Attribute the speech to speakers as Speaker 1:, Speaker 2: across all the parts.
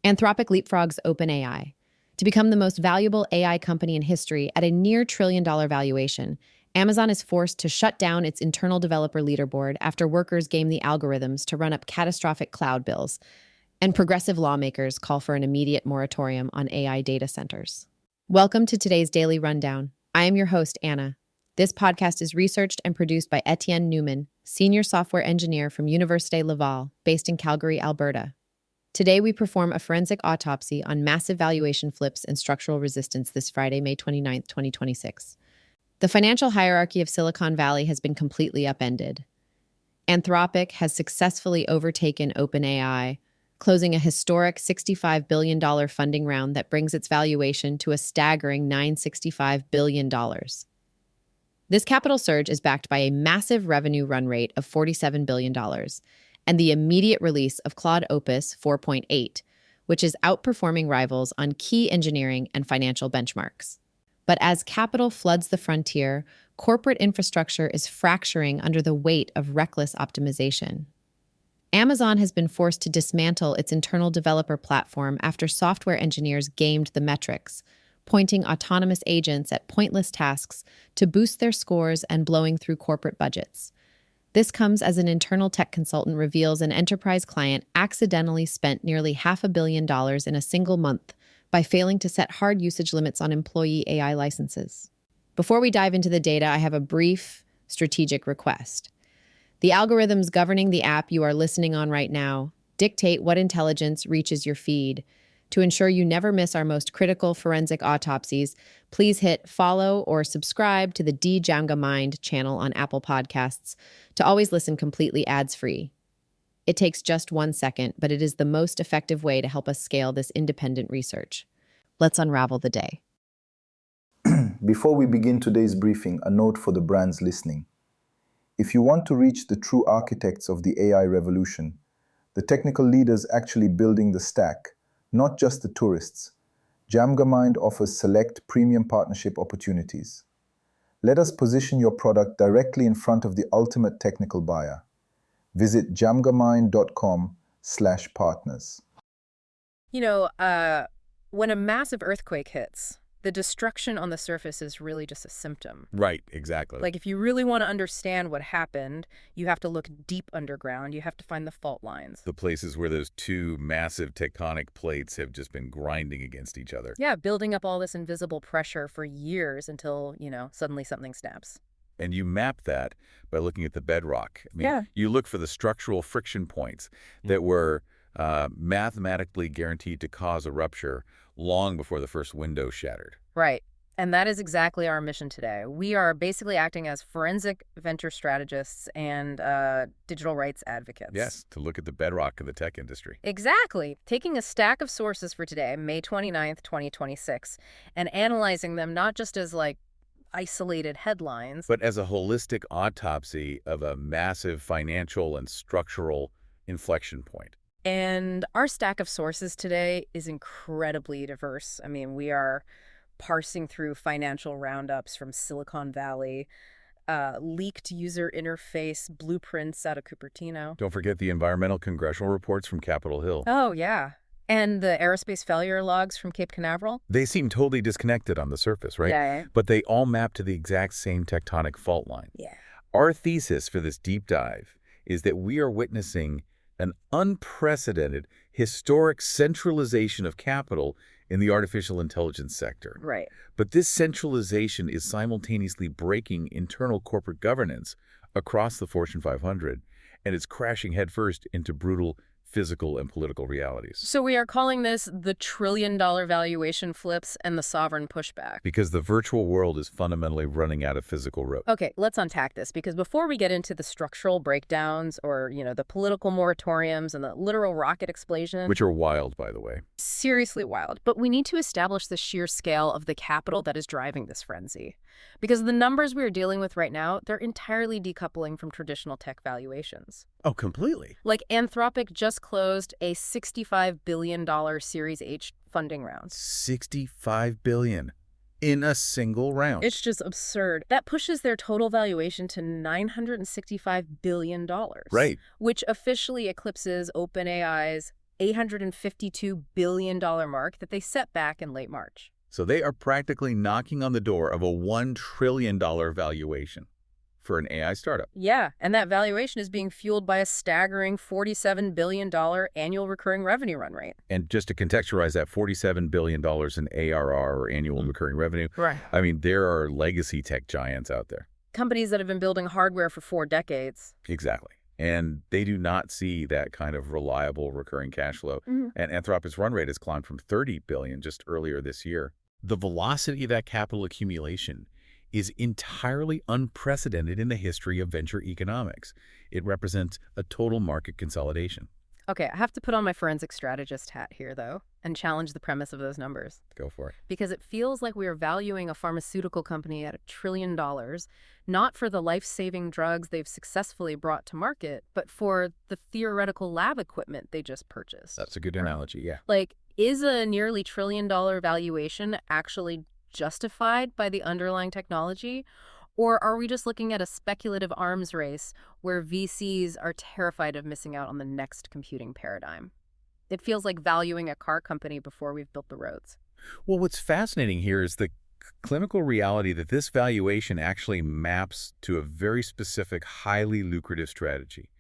Speaker 1: Anthropic leapfrogs OpenAI. To become the most valuable AI company in history at a near trillion-dollar valuation, Amazon is forced to shut down its internal developer leaderboard after workers game the algorithms to run up catastrophic cloud bills, and progressive lawmakers call for an immediate moratorium on AI data centers. Welcome to today's Daily Rundown. I am your host, Anna. This podcast is researched and produced by Etienne Newman, senior software engineer from Université Laval, based in Calgary, Alberta. Today, we perform a forensic autopsy on massive valuation flips and structural resistance this Friday, May 29, 2026. The financial hierarchy of Silicon Valley has been completely upended. Anthropic has successfully overtaken OpenAI, closing a historic $65 billion funding round that brings its valuation to a staggering $965 billion. This capital surge is backed by a massive revenue run rate of $47 billion, and the immediate release of Claude Opus 4.8, which is outperforming rivals on key engineering and financial benchmarks. But as capital floods the frontier, corporate infrastructure is fracturing under the weight of reckless optimization. Amazon has been forced to dismantle its internal developer platform after software engineers gamed the metrics, pointing autonomous agents at pointless tasks to boost their scores and blowing through corporate budgets. This comes as an internal tech consultant reveals an enterprise client accidentally spent nearly $500 million in a single month by failing to set hard usage limits on employee AI licenses. Before we dive into the data, I have a brief strategic request. The algorithms governing the app you are listening on right now dictate what intelligence reaches your feed. To ensure you never miss our most critical forensic autopsies, please hit follow or subscribe to the DJAMGAMIND channel on Apple Podcasts to always listen completely ads-free. It takes just 1 second, but it is the most effective way to help us scale this independent research. Let's unravel the day.
Speaker 2: Before we begin today's briefing, a note for the brands listening. If you want to reach the true architects of the AI revolution, the technical leaders actually building the stack, not just the tourists, JAMGAMIND offers select premium partnership opportunities. Let us position your product directly in front of the ultimate technical buyer. Visit jamgamind.com/partners.
Speaker 3: When a massive earthquake hits, the destruction on the surface is really just a symptom.
Speaker 4: Right, exactly.
Speaker 3: Like, if you really want to understand what happened, you have to look deep underground. You have to find the fault lines.
Speaker 4: The places where those two massive tectonic plates have just been grinding against each other.
Speaker 3: Yeah, building up all this invisible pressure for years until, suddenly something snaps.
Speaker 4: And you map that by looking at the bedrock. You look for the structural friction points that were mathematically guaranteed to cause a rupture long before the first window shattered.
Speaker 3: Right. And that is exactly our mission today. We are basically acting as forensic venture strategists and digital rights advocates.
Speaker 4: Yes, to look at the bedrock of the tech industry.
Speaker 3: Exactly. Taking a stack of sources for today, May 29th, 2026, and analyzing them not just as, isolated headlines,
Speaker 4: but as a holistic autopsy of a massive financial and structural inflection point.
Speaker 3: And our stack of sources today is incredibly diverse. We are parsing through financial roundups from Silicon Valley, leaked user interface blueprints out of Cupertino.
Speaker 4: Don't forget the environmental congressional reports from Capitol Hill.
Speaker 3: Oh, yeah. And the aerospace failure logs from Cape Canaveral.
Speaker 4: They seem totally disconnected on the surface, right?
Speaker 3: Yeah.
Speaker 4: But they all map to the exact same tectonic fault line.
Speaker 3: Yeah.
Speaker 4: Our thesis for this deep dive is that we are witnessing an unprecedented, historic centralization of capital in the artificial intelligence sector.
Speaker 3: Right.
Speaker 4: But this centralization is simultaneously breaking internal corporate governance across the Fortune 500, and it's crashing headfirst into brutal physical and political realities.
Speaker 3: So we are calling this the trillion-dollar valuation flips and the sovereign pushback.
Speaker 4: Because the virtual world is fundamentally running out of physical rope.
Speaker 3: Okay, let's unpack this, because before we get into the structural breakdowns or, the political moratoriums and the literal rocket explosion.
Speaker 4: Which are wild, by the way.
Speaker 3: Seriously wild. But we need to establish the sheer scale of the capital that is driving this frenzy. Because the numbers we are dealing with right now, they're entirely decoupling from traditional tech valuations.
Speaker 4: Oh, completely.
Speaker 3: Like, Anthropic just closed a $65 billion Series H funding round.
Speaker 4: $65 billion in a single round.
Speaker 3: It's just absurd. That pushes their total valuation to $965 billion.
Speaker 4: Right.
Speaker 3: Which officially eclipses OpenAI's $852 billion mark that they set back in late March.
Speaker 4: So they are practically knocking on the door of a $1 trillion valuation for an AI startup.
Speaker 3: Yeah, and that valuation is being fueled by a staggering $47 billion annual recurring revenue run rate.
Speaker 4: And just to contextualize that, $47 billion in ARR, or annual recurring revenue.
Speaker 3: Right.
Speaker 4: I mean, there are legacy tech giants out there.
Speaker 3: Companies that have been building hardware for 4 decades.
Speaker 4: Exactly. And they do not see that kind of reliable recurring cash flow. And Anthropic's run rate has climbed from $30 billion just earlier this year. The velocity of that capital accumulation is entirely unprecedented in the history of venture economics. It represents a total market consolidation.
Speaker 3: Okay, I have to put on my forensic strategist hat here, though, and challenge the premise of those numbers.
Speaker 4: Go for it.
Speaker 3: Because it feels like we are valuing a pharmaceutical company at $1 trillion, not for the life-saving drugs they've successfully brought to market, but for the theoretical lab equipment they just purchased.
Speaker 4: That's a good analogy, yeah.
Speaker 3: Like, is a nearly $1 trillion valuation actually justified by the underlying technology? Or are we just looking at a speculative arms race where VCs are terrified of missing out on the next computing paradigm? It feels like valuing a car company before we've built the roads.
Speaker 4: Well, what's fascinating here is the clinical reality that this valuation actually maps to a very specific, highly lucrative strategy,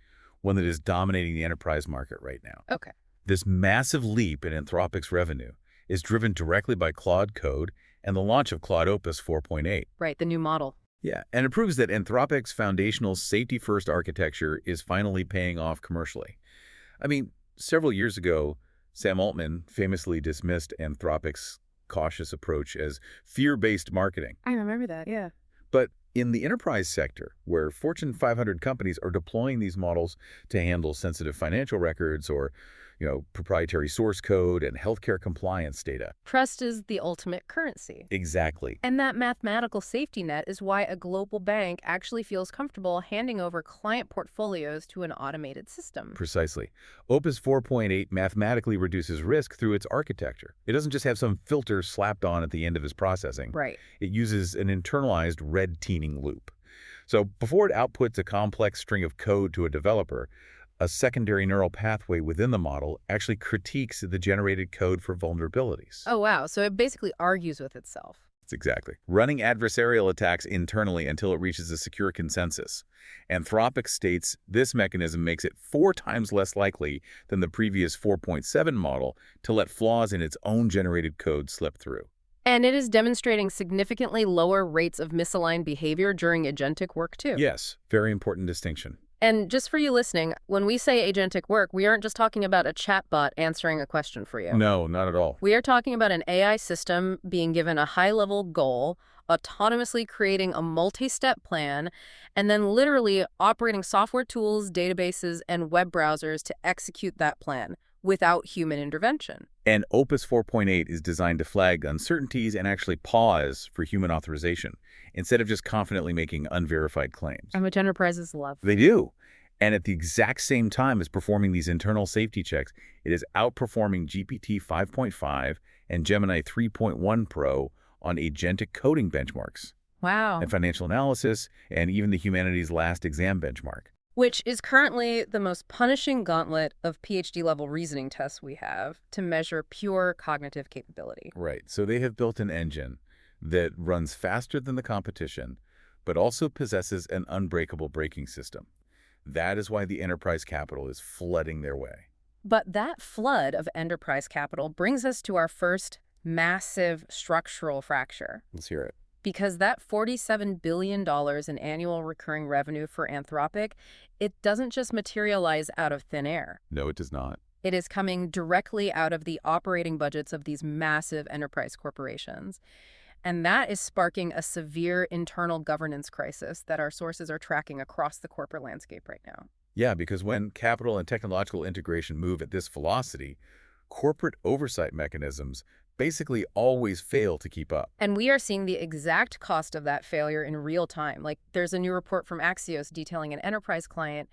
Speaker 4: one that is dominating the enterprise market right now.
Speaker 3: Okay.
Speaker 4: This massive leap in Anthropic's revenue is driven directly by Claude Code and the launch of Claude Opus 4.8.
Speaker 3: Right, the new model.
Speaker 4: Yeah, and it proves that Anthropic's foundational safety-first architecture is finally paying off commercially. I mean, several years ago, Sam Altman famously dismissed Anthropic's cautious approach as fear-based marketing.
Speaker 3: I remember that, yeah.
Speaker 4: But in the enterprise sector, where Fortune 500 companies are deploying these models to handle sensitive financial records or, proprietary source code and healthcare compliance data.
Speaker 3: Trust is the ultimate currency.
Speaker 4: Exactly.
Speaker 3: And that mathematical safety net is why a global bank actually feels comfortable handing over client portfolios to an automated system.
Speaker 4: Precisely. Opus 4.8 mathematically reduces risk through its architecture. It doesn't just have some filter slapped on at the end of its processing.
Speaker 3: Right.
Speaker 4: It uses an internalized red teaming loop. So before it outputs a complex string of code to a developer, a secondary neural pathway within the model actually critiques the generated code for vulnerabilities.
Speaker 3: Oh, wow. So it basically argues with itself.
Speaker 4: That's exactly. Running adversarial attacks internally until it reaches a secure consensus. Anthropic states this mechanism makes it 4 times less likely than the previous 4.7 model to let flaws in its own generated code slip through.
Speaker 3: And it is demonstrating significantly lower rates of misaligned behavior during agentic work, too.
Speaker 4: Yes, very important distinction.
Speaker 3: And just for you listening, when we say agentic work, we aren't just talking about a chatbot answering a question for you.
Speaker 4: No, not at all.
Speaker 3: We are talking about an AI system being given a high-level goal, autonomously creating a multi-step plan, and then literally operating software tools, databases, and web browsers to execute that plan without human intervention.
Speaker 4: And Opus 4.8 is designed to flag uncertainties and actually pause for human authorization, instead of just confidently making unverified claims.
Speaker 3: And which enterprises love.
Speaker 4: They do. And at the exact same time as performing these internal safety checks, it is outperforming GPT 5.5 and Gemini 3.1 Pro on agentic coding benchmarks.
Speaker 3: Wow.
Speaker 4: And financial analysis, and even the humanities last exam benchmark.
Speaker 3: Which is currently the most punishing gauntlet of PhD-level reasoning tests we have to measure pure cognitive capability.
Speaker 4: Right. So they have built an engine that runs faster than the competition, but also possesses an unbreakable braking system. That is why the enterprise capital is flooding their way.
Speaker 3: But that flood of enterprise capital brings us to our first massive structural fracture.
Speaker 4: Let's hear it.
Speaker 3: Because that $47 billion in annual recurring revenue for Anthropic, it doesn't just materialize out of thin air.
Speaker 4: No, it does not.
Speaker 3: It is coming directly out of the operating budgets of these massive enterprise corporations. And that is sparking a severe internal governance crisis that our sources are tracking across the corporate landscape right now.
Speaker 4: Yeah, because when capital and technological integration move at this velocity, corporate oversight mechanisms basically always fail to keep up.
Speaker 3: And we are seeing the exact cost of that failure in real time. Like, there's a new report from Axios detailing an enterprise client.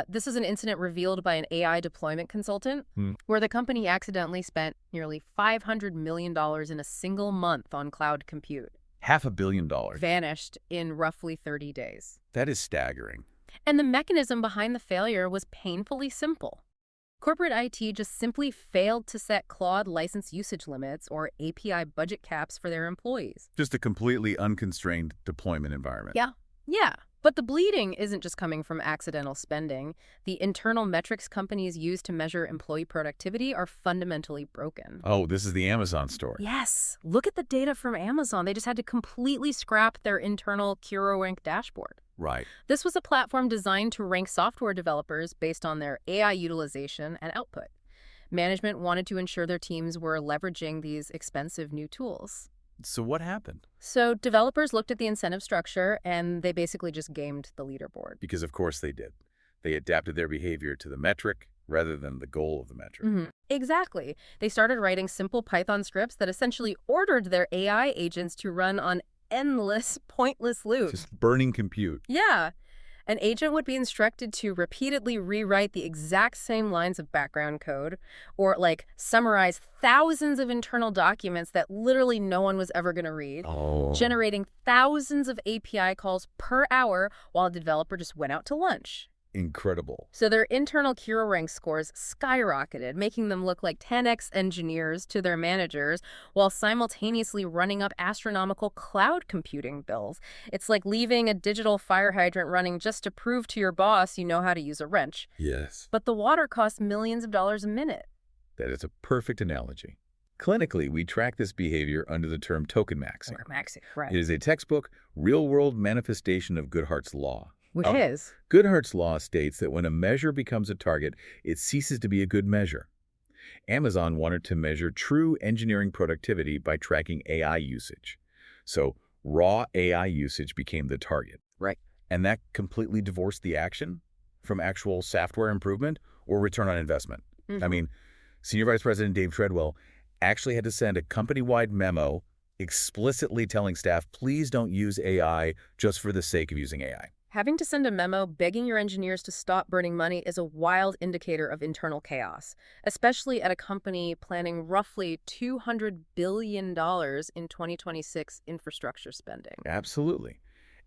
Speaker 3: This is an incident revealed by an AI deployment consultant where the company accidentally spent nearly $500 million in a single month on cloud compute.
Speaker 4: $500 million.
Speaker 3: Vanished in roughly 30 days.
Speaker 4: That is staggering.
Speaker 3: And the mechanism behind the failure was painfully simple. Corporate IT just simply failed to set Claude license usage limits or API budget caps for their employees.
Speaker 4: Just a completely unconstrained deployment environment.
Speaker 3: Yeah. But the bleeding isn't just coming from accidental spending. The internal metrics companies use to measure employee productivity are fundamentally broken.
Speaker 4: Oh, this is the Amazon story.
Speaker 3: Yes. Look at the data from Amazon. They just had to completely scrap their internal QRank dashboard.
Speaker 4: Right.
Speaker 3: This was a platform designed to rank software developers based on their AI utilization and output. Management wanted to ensure their teams were leveraging these expensive new tools.
Speaker 4: So what happened?
Speaker 3: So developers looked at the incentive structure and they basically just gamed the leaderboard.
Speaker 4: Because of course they did. They adapted their behavior to the metric rather than the goal of the metric.
Speaker 3: Exactly. They started writing simple Python scripts that essentially ordered their AI agents to run on endless, pointless loops.
Speaker 4: Just burning compute.
Speaker 3: Yeah. An agent would be instructed to repeatedly rewrite the exact same lines of background code or, summarize thousands of internal documents that literally no one was ever going to read, generating thousands of API calls per hour while the developer just went out to lunch.
Speaker 4: Incredible.
Speaker 3: So their internal QRank scores skyrocketed, making them look like 10x engineers to their managers while simultaneously running up astronomical cloud computing bills. It's like leaving a digital fire hydrant running just to prove to your boss you know how to use a wrench.
Speaker 4: Yes.
Speaker 3: But the water costs millions of dollars a minute.
Speaker 4: That is a perfect analogy. Clinically, we track this behavior under the term token maxing.
Speaker 3: Right.
Speaker 4: It is a textbook, real-world manifestation of Goodhart's law.
Speaker 3: Which is?
Speaker 4: Goodhart's law states that when a measure becomes a target, it ceases to be a good measure. Amazon wanted to measure true engineering productivity by tracking AI usage. So raw AI usage became the target.
Speaker 3: Right.
Speaker 4: And that completely divorced the action from actual software improvement or return on investment. I mean, Senior Vice President Dave Treadwell actually had to send a company-wide memo explicitly telling staff, please don't use AI just for the sake of using AI.
Speaker 3: Having to send a memo begging your engineers to stop burning money is a wild indicator of internal chaos, especially at a company planning roughly $200 billion in 2026 infrastructure spending.
Speaker 4: Absolutely.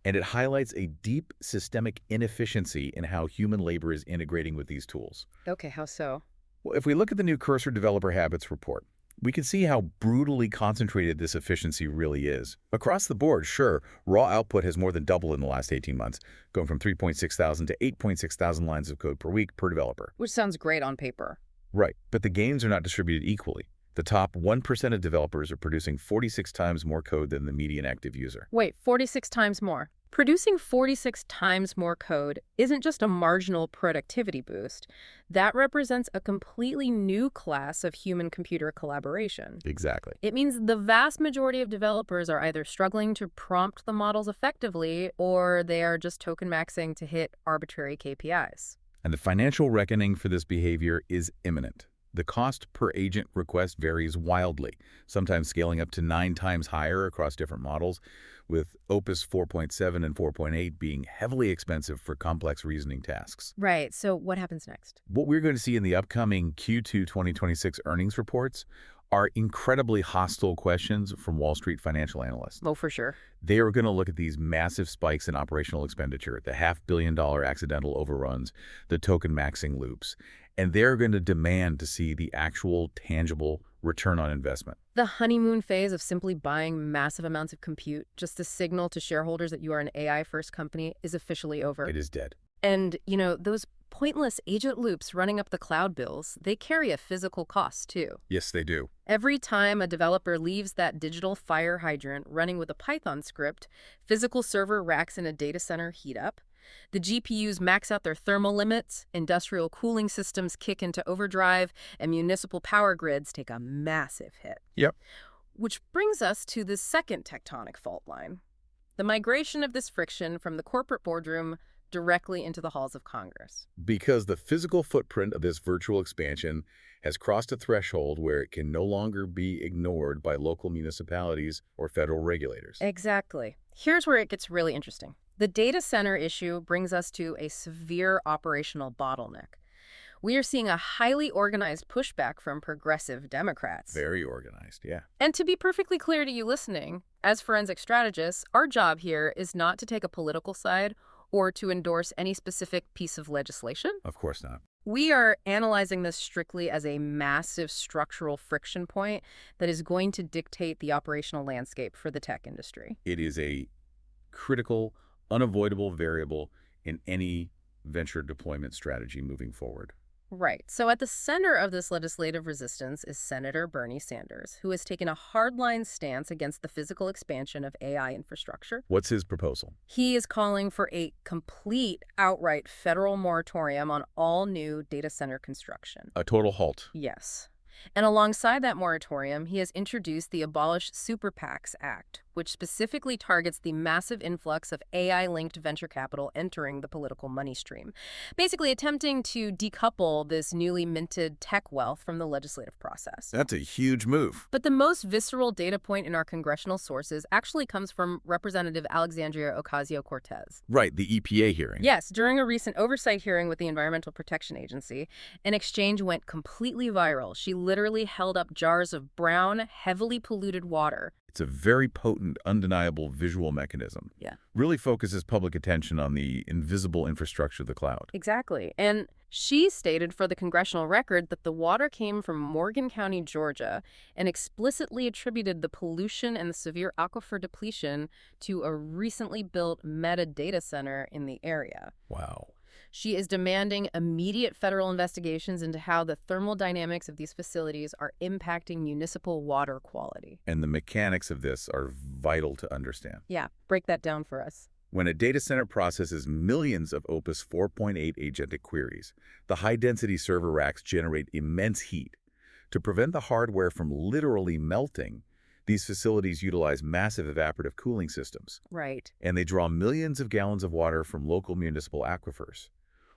Speaker 4: And it highlights a deep systemic inefficiency in how human labor is integrating with these tools.
Speaker 3: Okay, how so?
Speaker 4: Well, if we look at the new Cursor Developer Habits report, we can see how brutally concentrated this efficiency really is. Across the board, sure, raw output has more than doubled in the last 18 months, going from 3.6 thousand to 8.6 thousand lines of code per week per developer.
Speaker 3: Which sounds great on paper.
Speaker 4: Right, but the gains are not distributed equally. The top 1% of developers are producing 46 times more code than the median active user.
Speaker 3: Wait, 46 times more? Producing 46 times more code isn't just a marginal productivity boost. That represents a completely new class of human-computer collaboration.
Speaker 4: Exactly.
Speaker 3: It means the vast majority of developers are either struggling to prompt the models effectively or they are just token maxing to hit arbitrary KPIs.
Speaker 4: And the financial reckoning for this behavior is imminent. The cost per agent request varies wildly, sometimes scaling up to 9 times higher across different models, with Opus 4.7 and 4.8 being heavily expensive for complex reasoning tasks.
Speaker 3: Right. So what happens next?
Speaker 4: What we're going to see in the upcoming Q2 2026 earnings reports are incredibly hostile questions from Wall Street financial analysts.
Speaker 3: Oh, for sure.
Speaker 4: They are going to look at these massive spikes in operational expenditure, the $500 million accidental overruns, the token maxing loops, and they're going to demand to see the actual tangible return on investment.
Speaker 3: The honeymoon phase of simply buying massive amounts of compute just to signal to shareholders that you are an AI-first company is officially over.
Speaker 4: It is dead.
Speaker 3: And, those pointless agent loops running up the cloud bills, they carry a physical cost, too.
Speaker 4: Yes, they do.
Speaker 3: Every time a developer leaves that digital fire hydrant running with a Python script, physical server racks in a data center heat up. The GPUs max out their thermal limits, industrial cooling systems kick into overdrive, and municipal power grids take a massive hit.
Speaker 4: Yep.
Speaker 3: Which brings us to the second tectonic fault line, the migration of this friction from the corporate boardroom directly into the halls of Congress.
Speaker 4: Because the physical footprint of this virtual expansion has crossed a threshold where it can no longer be ignored by local municipalities or federal regulators.
Speaker 3: Exactly. Here's where it gets really interesting. The data center issue brings us to a severe operational bottleneck. We are seeing a highly organized pushback from progressive Democrats.
Speaker 4: Very organized, yeah.
Speaker 3: And to be perfectly clear to you listening, as forensic strategists, our job here is not to take a political side or to endorse any specific piece of legislation.
Speaker 4: Of course not.
Speaker 3: We are analyzing this strictly as a massive structural friction point that is going to dictate the operational landscape for the tech industry.
Speaker 4: It is a critical, unavoidable variable in any venture deployment strategy moving forward.
Speaker 3: Right. So at the center of this legislative resistance is Senator Bernie Sanders, who has taken a hardline stance against the physical expansion of AI infrastructure.
Speaker 4: What's his proposal?
Speaker 3: He is calling for a complete, outright federal moratorium on all new data center construction.
Speaker 4: A total halt.
Speaker 3: Yes. And alongside that moratorium, he has introduced the Abolish Super PACs Act, which specifically targets the massive influx of AI-linked venture capital entering the political money stream, basically attempting to decouple this newly minted tech wealth from the legislative process.
Speaker 4: That's a huge move.
Speaker 3: But the most visceral data point in our congressional sources actually comes from Representative Alexandria Ocasio-Cortez.
Speaker 4: Right, the EPA hearing.
Speaker 3: Yes, during a recent oversight hearing with the Environmental Protection Agency, an exchange went completely viral. She literally held up jars of brown, heavily polluted water.
Speaker 4: It's a very potent, undeniable visual mechanism.
Speaker 3: Yeah.
Speaker 4: Really focuses public attention on the invisible infrastructure of the cloud.
Speaker 3: Exactly. And she stated for the congressional record that the water came from Morgan County, Georgia, and explicitly attributed the pollution and the severe aquifer depletion to a recently built Meta data center in the area.
Speaker 4: Wow.
Speaker 3: She is demanding immediate federal investigations into how the thermal dynamics of these facilities are impacting municipal water quality.
Speaker 4: And the mechanics of this are vital to understand.
Speaker 3: Yeah, break that down for us.
Speaker 4: When a data center processes millions of Opus 4.8 agentic queries, the high-density server racks generate immense heat. To prevent the hardware from literally melting, these facilities utilize massive evaporative cooling systems.
Speaker 3: Right.
Speaker 4: And they draw millions of gallons of water from local municipal aquifers,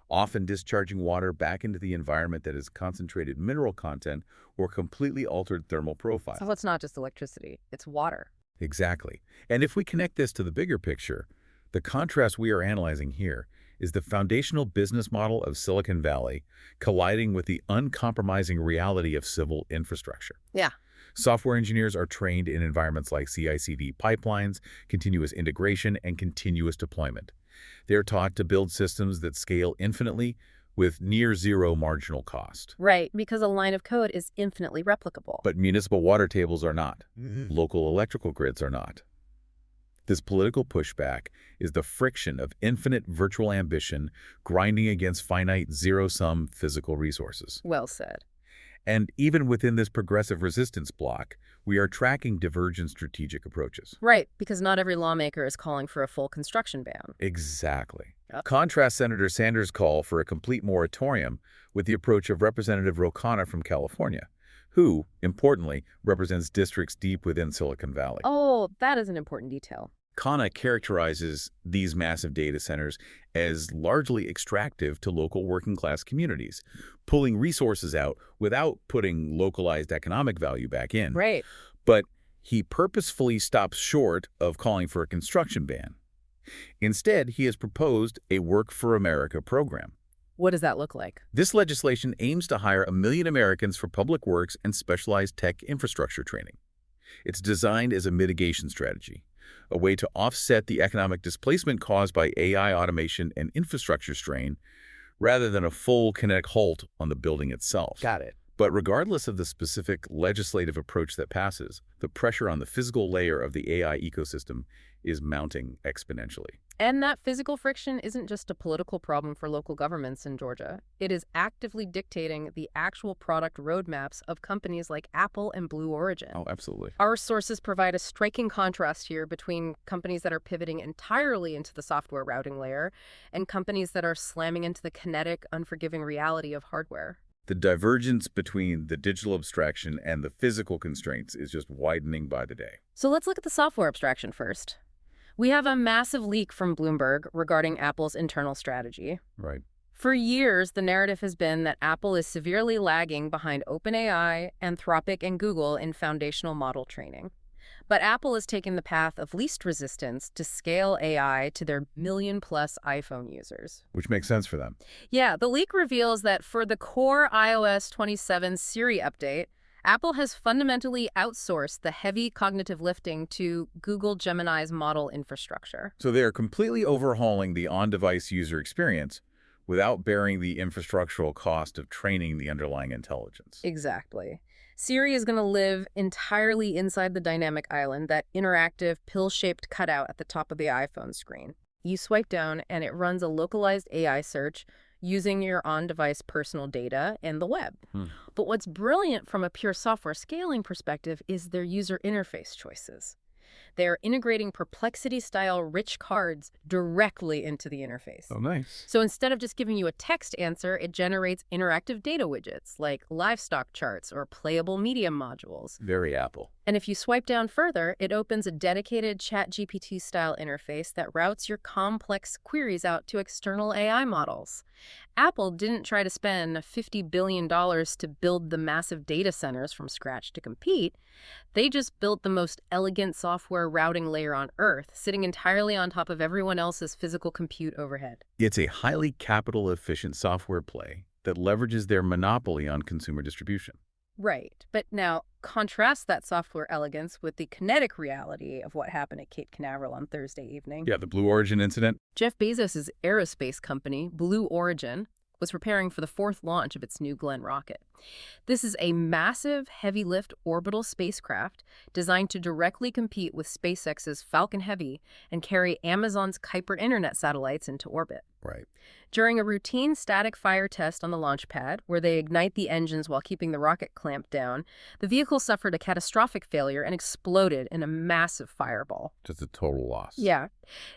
Speaker 4: often discharging water back into the environment that has concentrated mineral content or completely altered thermal profile.
Speaker 3: So it's not just electricity, it's water.
Speaker 4: Exactly. And if we connect this to the bigger picture, the contrast we are analyzing here is the foundational business model of Silicon Valley colliding with the uncompromising reality of civil infrastructure.
Speaker 3: Yeah.
Speaker 4: Software engineers are trained in environments like CI/CD pipelines, continuous integration, and continuous deployment. They're taught to build systems that scale infinitely with near zero marginal cost.
Speaker 3: Right, because a line of code is infinitely replicable.
Speaker 4: But municipal water tables are not. Local electrical grids are not. This political pushback is the friction of infinite virtual ambition grinding against finite zero-sum physical resources.
Speaker 3: Well said.
Speaker 4: And even within this progressive resistance bloc, we are tracking divergent strategic approaches.
Speaker 3: Right, because not every lawmaker is calling for a full construction ban.
Speaker 4: Exactly.
Speaker 3: Yep.
Speaker 4: Contrast Senator Sanders' call for a complete moratorium with the approach of Representative Ro Khanna from California, who, importantly, represents districts deep within Silicon Valley.
Speaker 3: Oh, that is an important detail.
Speaker 4: Khanna characterizes these massive data centers as largely extractive to local working-class communities, pulling resources out without putting localized economic value back in.
Speaker 3: Right.
Speaker 4: But he purposefully stops short of calling for a construction ban. Instead, he has proposed a Work for America program.
Speaker 3: What does that look like?
Speaker 4: This legislation aims to hire 1 million Americans for public works and specialized tech infrastructure training. It's designed as a mitigation strategy, a way to offset the economic displacement caused by AI automation and infrastructure strain, rather than a full kinetic halt on the building itself.
Speaker 3: Got it.
Speaker 4: But regardless of the specific legislative approach that passes, the pressure on the physical layer of the AI ecosystem is mounting exponentially.
Speaker 3: And that physical friction isn't just a political problem for local governments in Georgia. It is actively dictating the actual product roadmaps of companies like Apple and Blue Origin.
Speaker 4: Oh, absolutely.
Speaker 3: Our sources provide a striking contrast here between companies that are pivoting entirely into the software routing layer and companies that are slamming into the kinetic, unforgiving reality of hardware.
Speaker 4: The divergence between the digital abstraction and the physical constraints is just widening by the day.
Speaker 3: So let's look at the software abstraction first. We have a massive leak from Bloomberg regarding Apple's internal strategy.
Speaker 4: Right.
Speaker 3: For years, the narrative has been that Apple is severely lagging behind OpenAI, Anthropic, and Google in foundational model training. But Apple is taking the path of least resistance to scale AI to their million-plus iPhone users.
Speaker 4: Which makes sense for them.
Speaker 3: Yeah, the leak reveals that for the core iOS 27 Siri update, Apple has fundamentally outsourced the heavy cognitive lifting to Google Gemini's model infrastructure.
Speaker 4: So they are completely overhauling the on-device user experience without bearing the infrastructural cost of training the underlying intelligence.
Speaker 3: Exactly. Siri is going to live entirely inside the dynamic island, that interactive pill-shaped cutout at the top of the iPhone screen. You swipe down and it runs a localized AI search using your on-device personal data and the web. But what's brilliant from a pure software scaling perspective is their user interface choices. They're integrating Perplexity-style rich cards directly into the interface.
Speaker 4: Oh, nice.
Speaker 3: So instead of just giving you a text answer, it generates interactive data widgets like livestock charts or playable media modules.
Speaker 4: Very Apple.
Speaker 3: And if you swipe down further, it opens a dedicated ChatGPT-style interface that routes your complex queries out to external AI models. Apple didn't try to spend $50 billion to build the massive data centers from scratch to compete. They just built the most elegant software routing layer on Earth, sitting entirely on top of everyone else's physical compute overhead.
Speaker 4: It's a highly capital-efficient software play that leverages their monopoly on consumer distribution.
Speaker 3: Right. But now, contrast that software elegance with the kinetic reality of what happened at Cape Canaveral on Thursday evening.
Speaker 4: Yeah, the Blue Origin incident.
Speaker 3: Jeff Bezos' aerospace company, Blue Origin, was preparing for the 4th launch of its New Glenn rocket. This is a massive, heavy-lift orbital spacecraft designed to directly compete with SpaceX's Falcon Heavy and carry Amazon's Kuiper internet satellites into orbit.
Speaker 4: Right.
Speaker 3: During a routine static fire test on the launch pad, where they ignite the engines while keeping the rocket clamped down, the vehicle suffered a catastrophic failure and exploded in a massive fireball.
Speaker 4: Just a total loss.
Speaker 3: Yeah.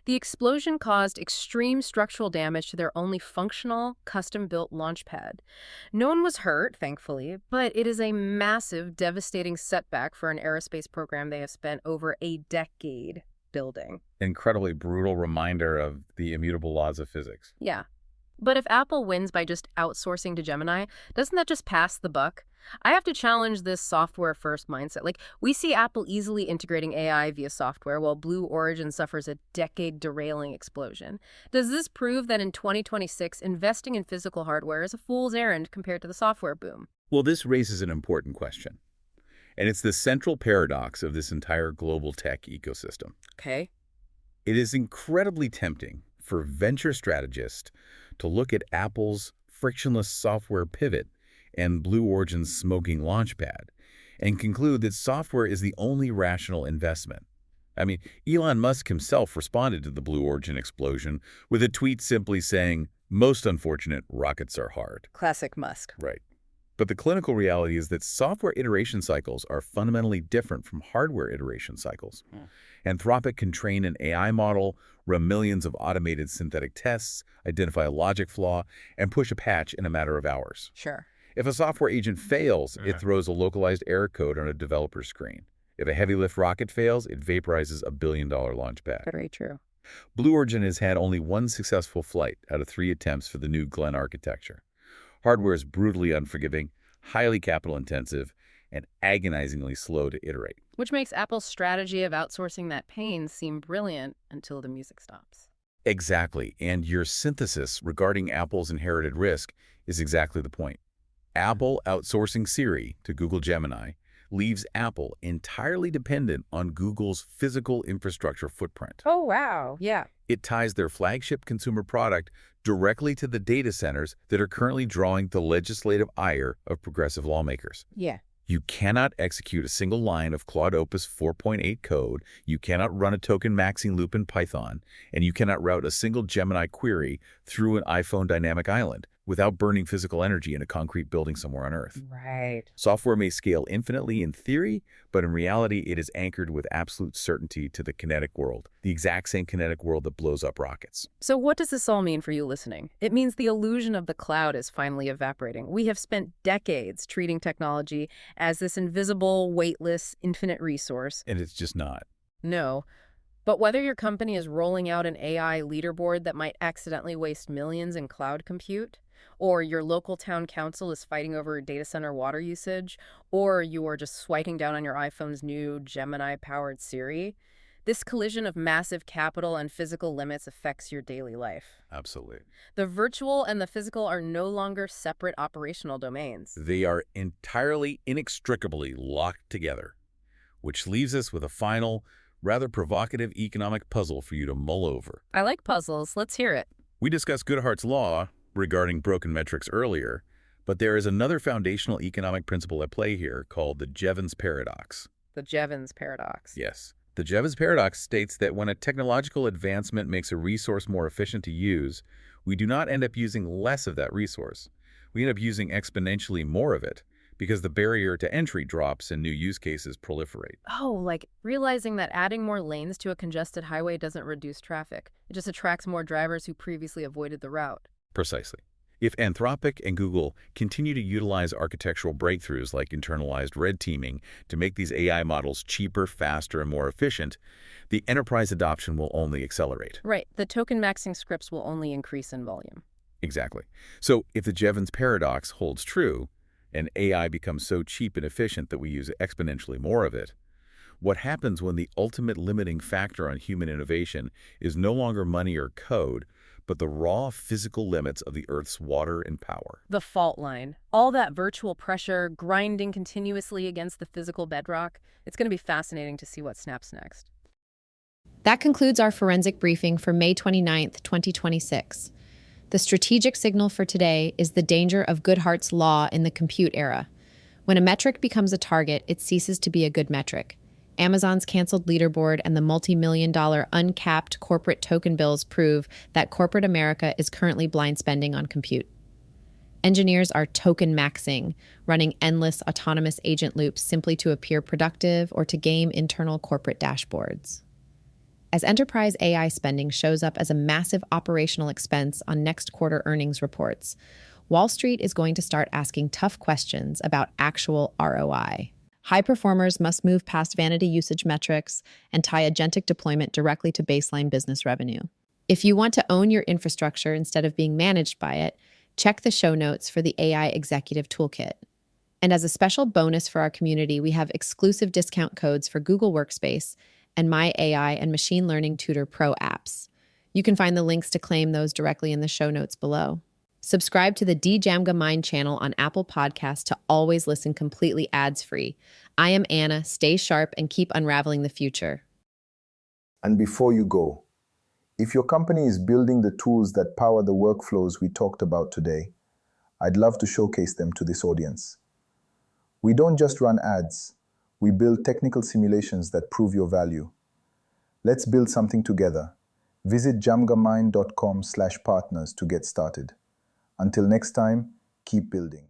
Speaker 3: The explosion caused extreme structural damage to their only functional, custom-built launch pad. No one was hurt, thankfully, but it is a massive, devastating setback for an aerospace program they have spent over a decade building.
Speaker 4: Incredibly brutal reminder of the immutable laws of physics.
Speaker 3: Yeah. But if Apple wins by just outsourcing to Gemini, doesn't that just pass the buck? I have to challenge this software-first mindset. Like, we see Apple easily integrating AI via software, while Blue Origin suffers a decade-derailing explosion. Does this prove that in 2026, investing in physical hardware is a fool's errand compared to the software boom?
Speaker 4: Well, this raises an important question. And it's the central paradox of this entire global tech ecosystem.
Speaker 3: Okay.
Speaker 4: It is incredibly tempting for venture strategists to look at Apple's frictionless software pivot and Blue Origin's smoking launchpad and conclude that software is the only rational investment. I mean, Elon Musk himself responded to the Blue Origin explosion with a tweet simply saying, "Most unfortunate, rockets are hard."
Speaker 3: Classic Musk.
Speaker 4: Right. But the clinical reality is that software iteration cycles are fundamentally different from hardware iteration cycles. Anthropic can train an AI model, run millions of automated synthetic tests, identify a logic flaw, and push a patch in a matter of hours.
Speaker 3: Sure.
Speaker 4: If a software agent fails, it throws a localized error code on a developer's screen. If a heavy-lift rocket fails, it vaporizes a billion-dollar launch pad.
Speaker 3: Very true.
Speaker 4: Blue Origin has had only one successful flight out of 3 attempts for the New Glenn architecture. Hardware is brutally unforgiving, highly capital-intensive, and agonizingly slow to iterate.
Speaker 3: Which makes Apple's strategy of outsourcing that pain seem brilliant until the music stops.
Speaker 4: Exactly, and your synthesis regarding Apple's inherited risk is exactly the point. Apple outsourcing Siri to Google Gemini leaves Apple entirely dependent on Google's physical infrastructure footprint.
Speaker 3: Oh, wow. Yeah.
Speaker 4: It ties their flagship consumer product directly to the data centers that are currently drawing the legislative ire of progressive lawmakers.
Speaker 3: Yeah.
Speaker 4: You cannot execute a single line of Claude Opus 4.8 code, you cannot run a token maxing loop in Python, and you cannot route a single Gemini query through an iPhone dynamic island without burning physical energy in a concrete building somewhere on Earth.
Speaker 3: Right.
Speaker 4: Software may scale infinitely in theory, but in reality it is anchored with absolute certainty to the kinetic world, the exact same kinetic world that blows up rockets.
Speaker 3: So what does this all mean for you listening? It means the illusion of the cloud is finally evaporating. We have spent decades treating technology as this invisible, weightless, infinite resource.
Speaker 4: And it's just not.
Speaker 3: No. But whether your company is rolling out an AI leaderboard that might accidentally waste millions in cloud compute, or your local town council is fighting over data center water usage, or you are just swiping down on your iPhone's new Gemini-powered Siri, this collision of massive capital and physical limits affects your daily life.
Speaker 4: Absolutely.
Speaker 3: The virtual and the physical are no longer separate operational domains.
Speaker 4: They are entirely inextricably locked together, which leaves us with a final, rather provocative economic puzzle for you to mull over.
Speaker 3: I like puzzles. Let's hear it.
Speaker 4: We discuss Goodhart's Law, regarding broken metrics earlier, but there is another foundational economic principle at play here called the Jevons paradox.
Speaker 3: The Jevons paradox.
Speaker 4: Yes. The Jevons paradox states that when a technological advancement makes a resource more efficient to use, we do not end up using less of that resource. We end up using exponentially more of it because the barrier to entry drops and new use cases proliferate.
Speaker 3: Oh, like realizing that adding more lanes to a congested highway doesn't reduce traffic. It just attracts more drivers who previously avoided the route.
Speaker 4: Precisely. If Anthropic and Google continue to utilize architectural breakthroughs like internalized red teaming to make these AI models cheaper, faster, and more efficient, the enterprise adoption will only accelerate.
Speaker 3: Right. The token maxing scripts will only increase in volume.
Speaker 4: Exactly. So if the Jevons paradox holds true, and AI becomes so cheap and efficient that we use exponentially more of it, what happens when the ultimate limiting factor on human innovation is no longer money or code, but the raw physical limits of the Earth's water and power?
Speaker 3: The fault line. All that virtual pressure grinding continuously against the physical bedrock. It's going to be fascinating to see what snaps next.
Speaker 1: That concludes our forensic briefing for May 29th, 2026. The strategic signal for today is the danger of Goodhart's law in the compute era. When a metric becomes a target, it ceases to be a good metric. Amazon's canceled leaderboard and the multi-million-dollar uncapped corporate token bills prove that corporate America is currently blind spending on compute. Engineers are token maxing, running endless autonomous agent loops simply to appear productive or to game internal corporate dashboards. As enterprise AI spending shows up as a massive operational expense on next quarter earnings reports, Wall Street is going to start asking tough questions about actual ROI. High performers must move past vanity usage metrics and tie agentic deployment directly to baseline business revenue. If you want to own your infrastructure instead of being managed by it, check the show notes for the AI Executive Toolkit. And as a special bonus for our community, we have exclusive discount codes for Google Workspace and My AI and Machine Learning Tutor Pro apps. You can find the links to claim those directly in the show notes below. Subscribe to the DJAMGAMIND channel on Apple Podcasts to always listen completely ads-free. I am Anna. Stay sharp and keep unraveling the future.
Speaker 2: And before you go, if your company is building the tools that power the workflows we talked about today, I'd love to showcase them to this audience. We don't just run ads. We build technical simulations that prove your value. Let's build something together. Visit jamgamind.com/partners to get started. Until next time, keep building.